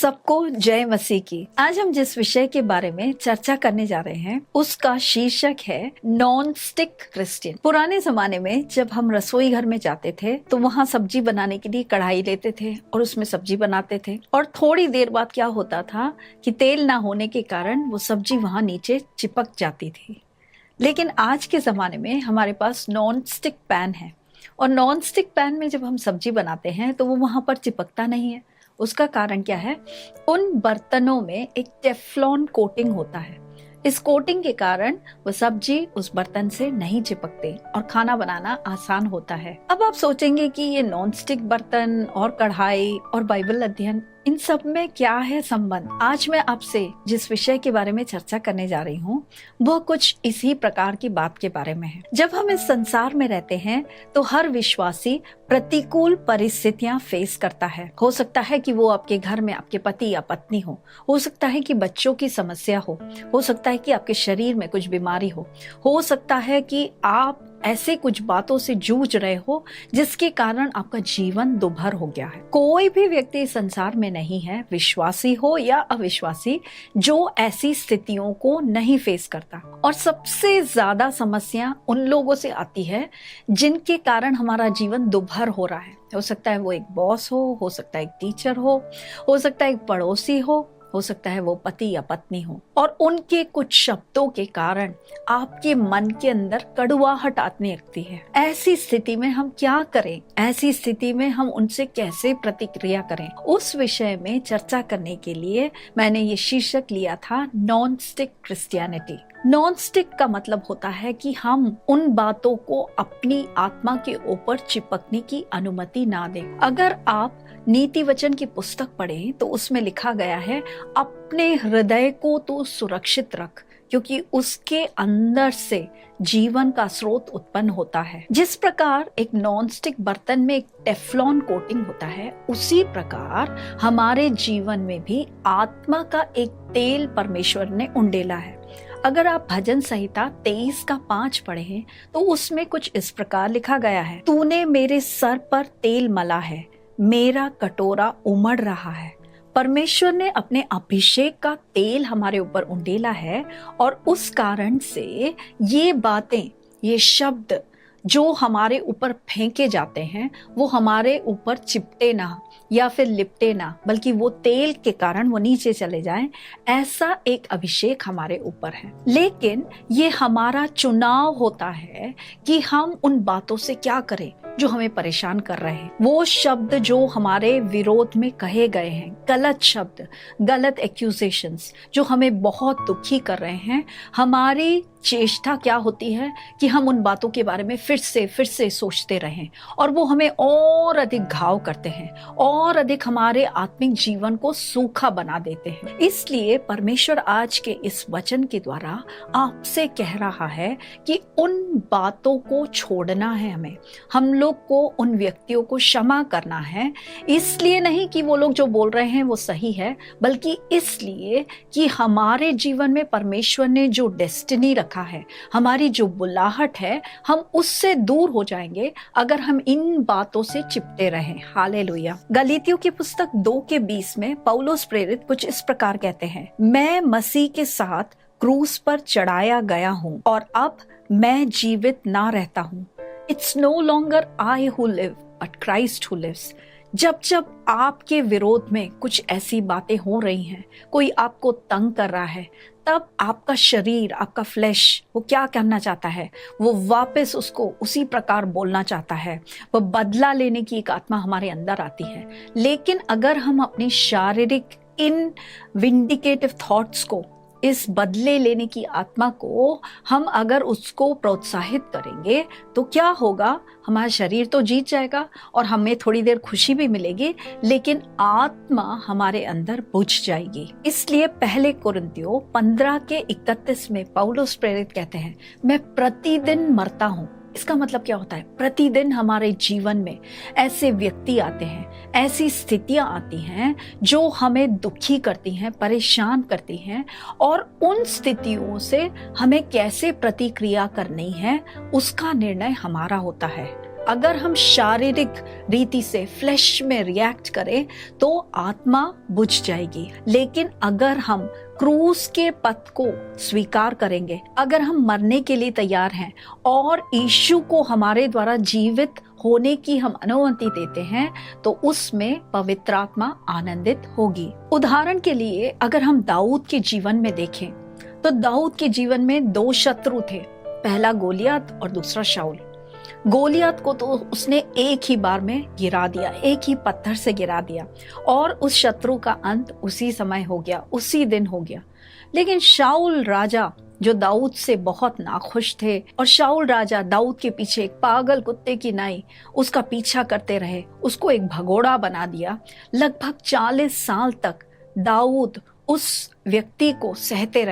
सबको जय मसीह की। आज हम जिस विषय के बारे में चर्चा करने जा रहे हैं उसका शीर्षक है नॉन स्टिक क्रिश्चियन। पुराने जमाने में जब हम रसोई घर में जाते थे तो वहाँ सब्जी बनाने के लिए कढ़ाई लेते थे और उसमें सब्जी बनाते थे, और थोड़ी देर बाद क्या होता था कि तेल ना होने के कारण वो सब्जी वहाँ नीचे चिपक जाती थी। लेकिन आज के जमाने में हमारे पास नॉन स्टिक पैन है, और नॉन स्टिक पैन में जब हम सब्जी बनाते हैं तो वो वहाँ पर चिपकता नहीं है। उसका कारण क्या है? उन बर्तनों में एक टेफ्लॉन कोटिंग होता है। इस कोटिंग के कारण वो सब्जी उस बर्तन से नहीं चिपकते और खाना बनाना आसान होता है। अब आप सोचेंगे कि ये नॉन स्टिक बर्तन और कढ़ाई और बाइबल अध्ययन, इन सब में क्या है संबंध? आज मैं आपसे जिस विषय के बारे में चर्चा करने जा रही हूँ वो कुछ इसी प्रकार की बात के बारे में है। जब हम इस संसार में रहते हैं तो हर विश्वासी प्रतिकूल परिस्थितियां फेस करता है। हो सकता है कि वो आपके घर में आपके पति या पत्नी हो सकता है कि बच्चों की समस्या हो सकता है कि आपके शरीर में कुछ बीमारी हो सकता है कि आप ऐसे कुछ बातों से जूझ रहे हो जिसके कारण आपका जीवन दुभर हो गया है। कोई भी व्यक्ति इस संसार में नहीं है, विश्वासी हो या अविश्वासी, जो ऐसी स्थितियों को नहीं फेस करता। और सबसे ज्यादा समस्या उन लोगों से आती है जिनके कारण हमारा जीवन दुभर हो रहा है। हो सकता है वो एक बॉस हो सकता है एक टीचर हो सकता है एक पड़ोसी हो सकता है वो पति या पत्नी हो, और उनके कुछ शब्दों के कारण आपके मन के अंदर कड़वाहट आने लगती है। ऐसी स्थिति में हम क्या करें? ऐसी स्थिति में हम उनसे कैसे प्रतिक्रिया करें? उस विषय में चर्चा करने के लिए मैंने ये शीर्षक लिया था non stick Christianity. Non stick का मतलब होता है कि हम उन बातों को अपनी आत्मा के ऊपर चिपकने की अनुमति ना दें। अगर आप नीति वचन की पुस्तक पढ़ें तो उसमें लिखा गया है, अपने हृदय को तो सुरक्षित रख, क्योंकि उसके अंदर से जीवन का स्रोत उत्पन्न होता है। जिस प्रकार एक नॉन स्टिक बर्तन में एक टेफ्लॉन कोटिंग होता है, उसी प्रकार हमारे जीवन में भी आत्मा का एक तेल परमेश्वर ने उंडेला है। अगर आप भजन संहिता 23:5 पढ़ें तो उसमें कुछ इस प्रकार लिखा गया है, तूने मेरे सर पर तेल मला है, मेरा कटोरा उमड़ रहा है। परमेश्वर ने अपने अभिषेक का तेल हमारे ऊपर उंडेला है, और उस कारण से ये बातें, ये शब्द जो हमारे ऊपर फेंके जाते हैं वो हमारे ऊपर चिपटे ना या फिर लिपटे ना, बल्कि वो तेल के कारण वो नीचे चले जाएं। ऐसा एक अभिषेक हमारे ऊपर है। लेकिन ये हमारा चुनाव होता है कि हम उन बातों से क्या करें जो हमें परेशान कर रहे हैं। वो शब्द जो हमारे विरोध में कहे गए हैं, गलत शब्द, गलत एक्यूजेशंस जो हमें बहुत दुखी कर रहे हैं, हमारी चेष्टा क्या होती है कि हम उन बातों के बारे में फिर से सोचते रहें, और वो हमें और अधिक घाव करते हैं और अधिक हमारे आत्मिक जीवन को सूखा बना देते हैं। इसलिए परमेश्वर आज के इस वचन के द्वारा आपसे कह रहा है कि उन बातों को छोड़ना है। हम लोग को उन व्यक्तियों को क्षमा करना है, इसलिए नहीं कि वो लोग जो बोल रहे हैं वो सही है, बल्कि इसलिए कि हमारे जीवन में परमेश्वर ने जो डेस्टिनी रखा है, हमारी जो बुलाहट है, हम उससे दूर हो जाएंगे अगर हम इन बातों से चिपटे रहें। हालेलुया। गलीतियों की पुस्तक 2:20 में पौलुस प्रेरित कुछ इस प्रकार कहते हैं, मैं मसीह के साथ क्रूस पर चढ़ाया गया हूँ, और अब मैं जीवित ना रहता हूँ। It's no longer I who live, but Christ who lives. जब आपके विरोध में कुछ ऐसी बातें हो रही हैं, कोई आपको तंग कर रहा है, तब आपका शरीर, आपका फ्लैश, वो क्या करना चाहता है? वो वापस उसको उसी प्रकार बोलना चाहता है। वो बदला लेने की एक आत्मा हमारे अंदर आती है। लेकिन अगर हम अपनी शारीरिक इन विंडिकेटिव थॉट्स को, इस बदले लेने की आत्मा को हम अगर उसको प्रोत्साहित करेंगे तो क्या होगा? हमारा शरीर तो जीत जाएगा और हमें थोड़ी देर खुशी भी मिलेगी, लेकिन आत्मा हमारे अंदर बुझ जाएगी। इसलिए पहले कुरिन्थियों 15:31 में पौलुस प्रेरित कहते हैं, मैं प्रतिदिन मरता हूँ। इसका मतलब क्या होता है? प्रतिदिन हमारे जीवन में ऐसे व्यक्ति आते हैं, ऐसी स्थितियां आती हैं जो हमें दुखी करती हैं, परेशान करती हैं, और उन स्थितियों से हमें कैसे प्रतिक्रिया करनी है उसका निर्णय हमारा होता है। अगर हम शारीरिक रीति से फ्लैश में रिएक्ट करें तो आत्मा बुझ जाएगी, लेकिन अगर हम क्रूस के पथ को स्वीकार करेंगे, अगर हम मरने के लिए तैयार हैं और यीशु को हमारे द्वारा जीवित होने की हम अनुमति देते हैं, तो उसमें पवित्र आत्मा आनंदित होगी। उदाहरण के लिए अगर हम दाऊद के जीवन में देखें तो दाऊद के जीवन में 2 शत्रु थे, पहला गोलियत और दूसरा शाऊल। गोलियत को तो उसने एक ही बार में गिरा दिया, एक ही पत्थर से गिरा दिया, और उस शत्रु का अंत उसी समय हो गया, उसी दिन हो गया। लेकिन शाऊल राजा जो दाऊद से बहुत नाखुश थे, और शाऊल राजा दाऊद के पीछे एक पागल कुत्ते की नाई उसका पीछा करते रहे, उसको एक भगोड़ा बना दिया। लगभग 40 साल तक दाऊद उस व्यक्ति को सहते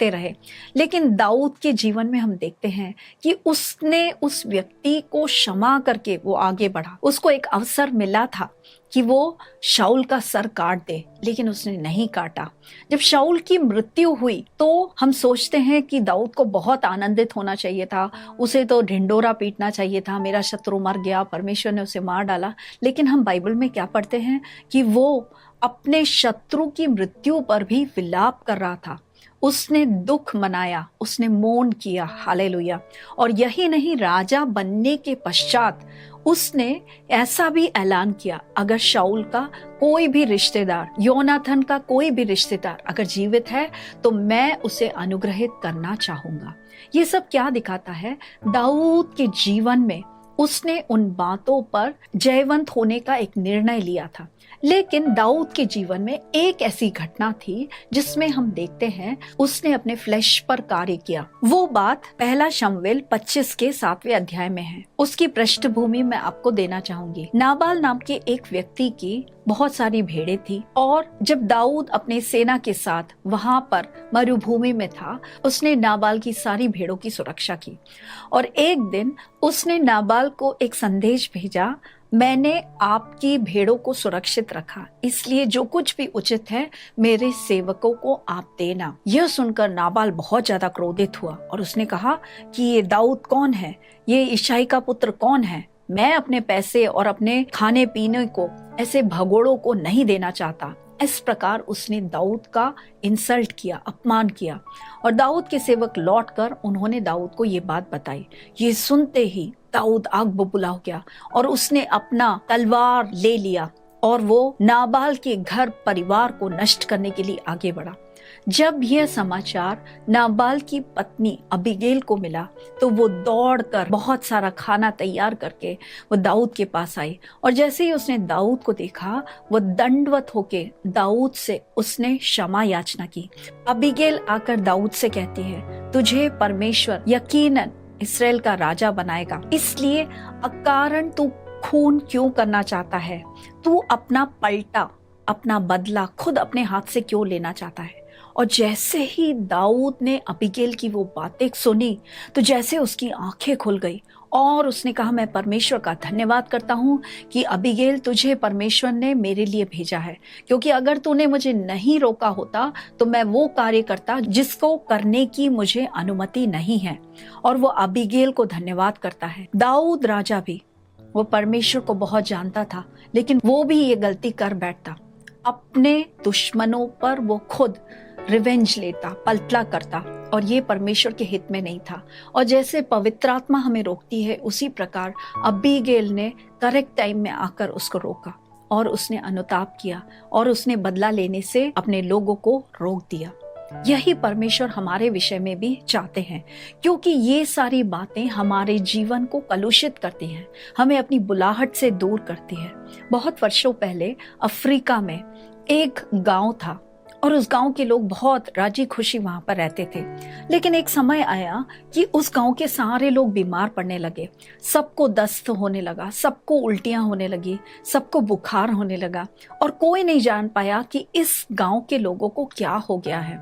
रहे। लेकिन दाऊद के जीवन में हम देखते हैं कि उसने उस व्यक्ति को क्षमा करके वो आगे बढ़ा। उसको एक अवसर मिला था कि वो शाऊल का सर काट दे, लेकिन उसने नहीं काटा। जब शाऊल की मृत्यु हुई तो हम सोचते हैं कि दाऊद को बहुत आनंदित होना चाहिए था, उसे तो ढिंडोरा पीटना चाहिए था, मेरा शत्रु मर गया, परमेश्वर ने उसे मार डाला। लेकिन हम बाइबल में क्या पढ़ते हैं कि वो अपने शत्रु की मृत्यु पर भी विलाप कर रहा था। उसने दुख मनाया, उसने मौन किया, हालेलुया। और यही नहीं, राजा बनने के पश्चात उसने ऐसा भी ऐलान किया, अगर शाऊल का कोई भी रिश्तेदार, योनाथन का कोई भी रिश्तेदार अगर जीवित है तो मैं उसे अनुग्रहित करना चाहूंगा। ये सब क्या दिखाता है? दाऊद के जीवन में उसने उन बातों पर जयवंत होने का एक निर्णय लिया था। लेकिन दाऊद के जीवन में एक ऐसी घटना थी जिसमें हम देखते हैं उसने अपने फ्लैश पर कार्य किया। वो बात पहला शमूएल 25 के 7वें अध्याय में है। उसकी पृष्ठभूमि मैं आपको देना चाहूंगी। नाबाल नाम के एक व्यक्ति की बहुत सारी भेड़ें थी, और जब दाऊद अपने सेना के साथ वहां पर मरुभूमि में था, उसने नाबाल की सारी भेड़ों की सुरक्षा की। और एक दिन उसने नाबाल को एक संदेश भेजा, मैंने आपकी भेड़ों को सुरक्षित रखा, इसलिए जो कुछ भी उचित है मेरे सेवकों को आप देना। यह सुनकर नाबाल बहुत ज्यादा क्रोधित हुआ और उसने कहा कि ये दाऊद कौन है, ये इशाई का पुत्र कौन है? मैं अपने पैसे और अपने खाने पीने को ऐसे भगोड़ों को नहीं देना चाहता। इस प्रकार उसने दाऊद का इंसल्ट किया, अपमान किया। और दाऊद के सेवक लौटकर उन्होंने दाऊद को ये बात बताई। ये सुनते ही दाऊद आग बबूला हो गया और उसने अपना तलवार ले लिया और वो नाबाल के घर परिवार को नष्ट करने के लिए आगे बढ़ा। जब यह समाचार नाबाल की पत्नी अबीगेल को मिला तो वो दौड़कर बहुत सारा खाना तैयार करके वो दाऊद के पास आई, और जैसे ही उसने दाऊद को देखा वो दंडवत होके दाऊद से उसने क्षमा याचना की। अबीगेल आकर दाऊद से कहती है, तुझे परमेश्वर यकीनन इस्राएल का राजा बनाएगा, इसलिए अकारण तू खून क्यों करना चाहता है? तू अपना पलटा, अपना बदला खुद अपने हाथ से क्यों लेना चाहता है? और जैसे ही दाऊद ने अबीगेल की वो बातें सुनी तो जैसे उसकी आंखें खुल गई और उसने कहा, मैं परमेश्वर का धन्यवाद करता हूँ कि अबीगेल तुझे परमेश्वर ने मेरे लिए भेजा है, क्योंकि अगर तूने मुझे नहीं रोका होता तो मैं वो कार्य करता जिसको करने की मुझे अनुमति नहीं है। और वो अबीगेल को धन्यवाद करता है। दाऊद राजा भी वो परमेश्वर को बहुत जानता था, लेकिन वो भी ये गलती कर बैठता, अपने दुश्मनों पर वो खुद रिवेंज लेता, पलटला करता, और ये परमेश्वर के हित में नहीं था। और जैसे पवित्र आत्मा हमें रोकती है, उसी प्रकार अबीगेल ने करेक्ट टाइम में आकर उसको रोका और उसने अनुताप किया और उसने बदला लेने से अपने लोगों को रोक दिया। यही परमेश्वर हमारे विषय में भी चाहते हैं, क्योंकि ये सारी बातें हमारे जीवन को कलुषित करती हैं, हमें अपनी बुलाहट से दूर करती है। बहुत वर्षों पहले अफ्रीका में एक गांव था और उस गांव के लोग बहुत राजी खुशी वहां पर रहते थे। लेकिन एक समय आया कि उस गांव के सारे लोग बीमार पड़ने लगे, सबको दस्त होने लगा, सबको उल्टियां होने लगी, सबको बुखार होने लगा, और कोई नहीं जान पाया कि इस गांव के लोगों को क्या हो गया है।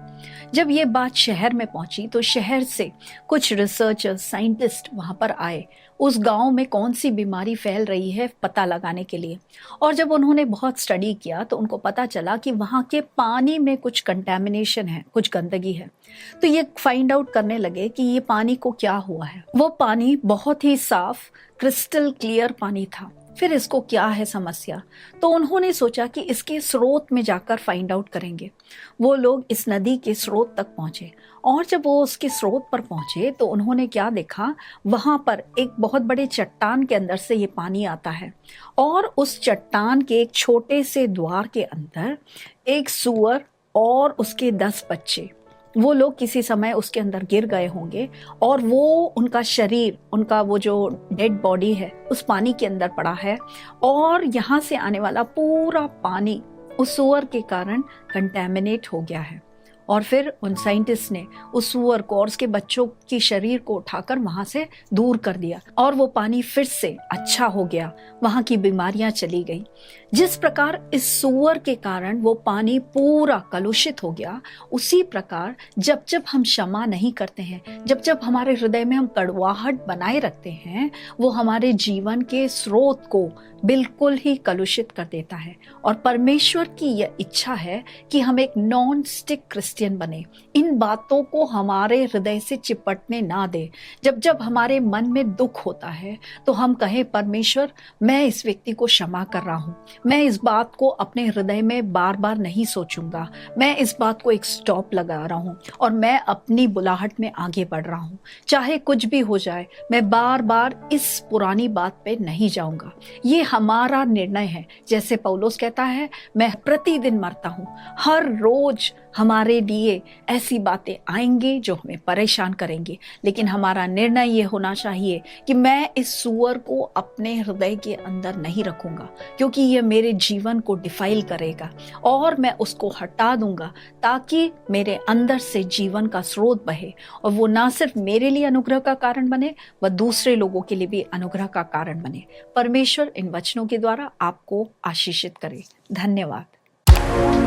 जब ये बात शहर में पहुंची तो शहर से कुछ रिसर्चर्स, साइंटिस्ट वहां पर आए उस गांव में कौन सी बीमारी फैल रही है पता लगाने के लिए। और जब उन्होंने बहुत स्टडी किया तो उनको पता चला कि वहाँ के पानी में कुछ कंटेमिनेशन है, कुछ गंदगी है। तो ये फाइंड आउट करने लगे कि ये पानी को क्या हुआ है। वो पानी बहुत ही साफ क्रिस्टल क्लियर पानी था। फिर इसको क्या है समस्या, तो उन्होंने सोचा कि इसके स्रोत में जाकर फाइंड आउट करेंगे। वो लोग इस नदी के स्रोत तक पहुंचे और जब वो उसके स्रोत पर पहुंचे तो उन्होंने क्या देखा, वहां पर एक बहुत बड़े चट्टान के अंदर से ये पानी आता है और उस चट्टान के एक छोटे से द्वार के अंदर एक सूअर और उसके 10 बच्चे, वो लोग किसी समय उसके अंदर गिर गए होंगे और वो उनका शरीर, उनका वो जो डेड बॉडी है उस पानी के अंदर पड़ा है और यहाँ से आने वाला पूरा पानी उस सूअर के कारण कंटेमिनेट हो गया है। और फिर उन साइंटिस्ट ने उस सूअर को और उसके बच्चों की शरीर को उठाकर वहां से दूर कर दिया और वो पानी फिर से अच्छा हो गया, वहां की बीमारियां चली गई। जिस प्रकार इस सूअर के कारण वो पानी पूरा कलुषित हो गया, उसी प्रकार जब जब हम क्षमा नहीं करते हैं, जब जब हमारे हृदय में हम कड़वाहट बनाए रखते हैं, वो हमारे जीवन के स्रोत को बिल्कुल ही कलुषित कर देता है। और परमेश्वर की यह इच्छा है कि हम एक नॉन स्टिक क्रिश्चियन बने, इन बातों को हमारे हृदय से चिपटने ना दे। जब जब हमारे मन में दुख होता है तो हम कहें, परमेश्वर मैं इस व्यक्ति को क्षमा कर रहा हूँ, मैं इस बात को अपने हृदय में बार बार नहीं सोचूंगा, मैं इस बात को एक स्टॉप लगा रहा हूँ और मैं अपनी बुलाहट में आगे बढ़ रहा हूँ। चाहे कुछ भी हो जाए, मैं बार बार इस पुरानी बात पे नहीं जाऊंगा। ये हमारा निर्णय है। जैसे पौलुस कहता है, मैं प्रतिदिन मरता हूँ। हर रोज हमारे लिए ऐसी बातें आएंगी जो हमें परेशान करेंगी, लेकिन हमारा निर्णय ये होना चाहिए कि मैं इस सूअर को अपने हृदय के अंदर नहीं रखूंगा, क्योंकि ये मेरे जीवन को डिफाइल करेगा और मैं उसको हटा दूंगा ताकि मेरे अंदर से जीवन का स्रोत बहे और वो ना सिर्फ मेरे लिए अनुग्रह का कारण बने, वह दूसरे लोगों के लिए भी अनुग्रह का कारण बने। परमेश्वर इन वचनों के द्वारा आपको आशीषित करे। धन्यवाद।